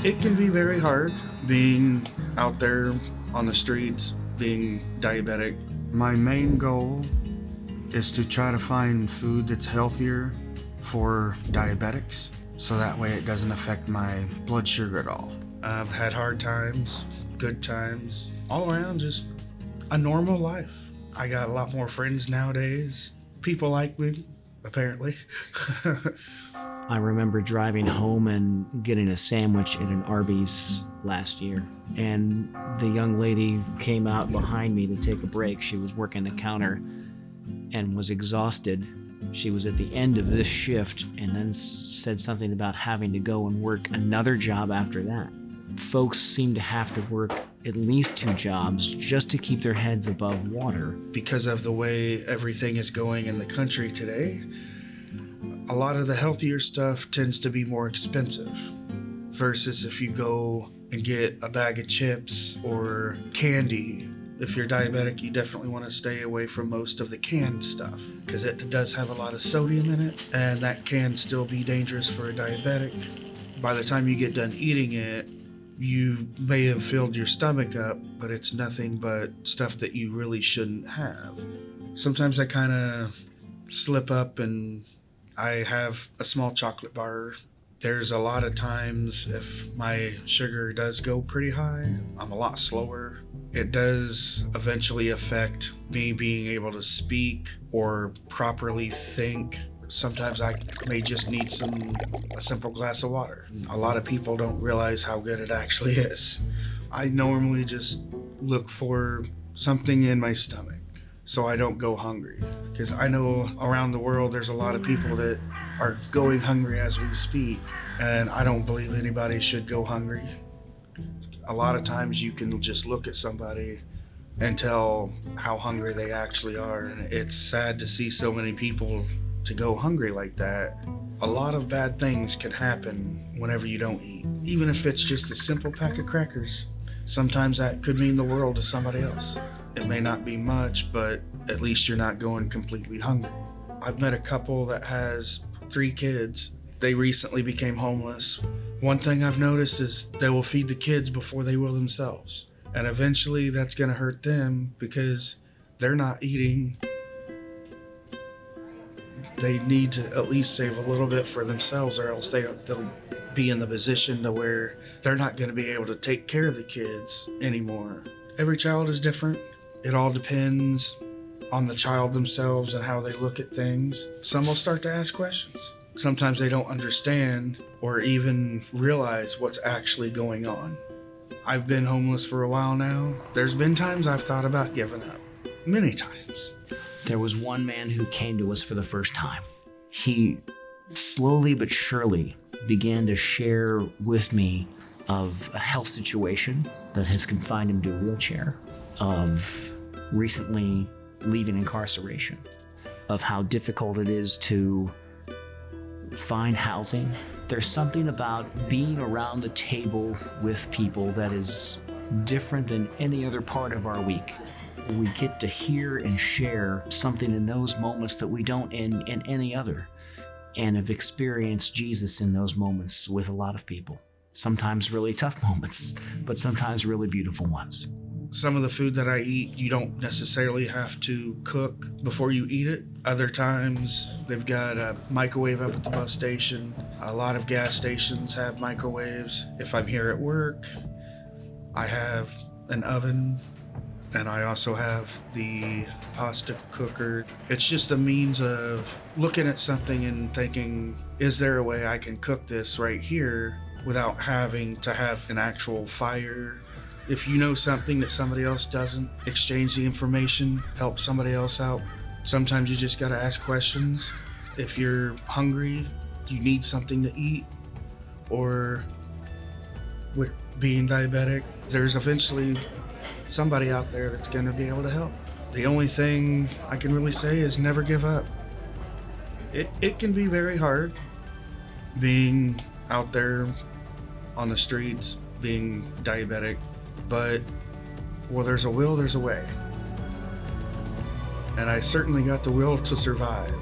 It can be very hard being out there on the streets, being diabetic. My main goal is to try to find food that's healthier for diabetics, so that way it doesn't affect my blood sugar at all. I've had hard times, good times, all around just a normal life. I got a lot more friends nowadays. People like me, apparently. I remember driving home and getting a sandwich at an Arby's last year, and the young lady came out behind me to take a break. She was working the counter and was exhausted. She was at the end of this shift and then said something about having to go and work another job after that. Folks seem to have to work at least 2 jobs just to keep their heads above water. Because of the way everything is going in the country today, a lot of the healthier stuff tends to be more expensive versus if you go and get a bag of chips or candy. If you're diabetic, you definitely want to stay away from most of the canned stuff because it does have a lot of sodium in it, and that can still be dangerous for a diabetic. By the time you get done eating it, you may have filled your stomach up, but it's nothing but stuff that you really shouldn't have. Sometimes I kind of slip up and I have a small chocolate bar. There's a lot of times if my sugar does go pretty high, I'm a lot slower. It does eventually affect me being able to speak or properly think. Sometimes I may just need a simple glass of water. A lot of people don't realize how good it actually is. I normally just look for something in my stomach so I don't go hungry. Because I know around the world there's a lot of people that are going hungry as we speak, and I don't believe anybody should go hungry. A lot of times you can just look at somebody and tell how hungry they actually are, and it's sad to see so many people to go hungry like that. A lot of bad things can happen whenever you don't eat, even if it's just a simple pack of crackers. Sometimes that could mean the world to somebody else. It may not be much, but at least you're not going completely hungry. I've met a couple that has 3 kids. They recently became homeless. One thing I've noticed is they will feed the kids before they will themselves. And eventually that's going to hurt them because they're not eating. They need to at least save a little bit for themselves, or else they'll be in the position to where they're not going to be able to take care of the kids anymore. Every child is different. It all depends on the child themselves and how they look at things. Some will start to ask questions. Sometimes they don't understand or even realize what's actually going on. I've been homeless for a while now. There's been times I've thought about giving up. Many times. There was one man who came to us for the first time. He slowly but surely began to share with me of a health situation that has confined him to a wheelchair, of recently leaving incarceration, of how difficult it is to find housing. There's something about being around the table with people that is different than any other part of our week. We get to hear and share something in those moments that we don't in any other, and have experienced Jesus in those moments with a lot of people. Sometimes really tough moments, but sometimes really beautiful ones. Some of the food that I eat, you don't necessarily have to cook before you eat it. Other times, they've got a microwave up at the bus station. A lot of gas stations have microwaves. If I'm here at work, I have an oven, and I also have the pasta cooker. It's just a means of looking at something and thinking, is there a way I can cook this right here without having to have an actual fire? If you know something that somebody else doesn't, exchange the information, help somebody else out. Sometimes you just gotta ask questions. If you're hungry, you need something to eat, or with being diabetic, there's eventually somebody out there that's gonna be able to help. The only thing I can really say is never give up. It can be very hard being out there on the streets, being diabetic, but where there's a will, there's a way. And I certainly got the will to survive.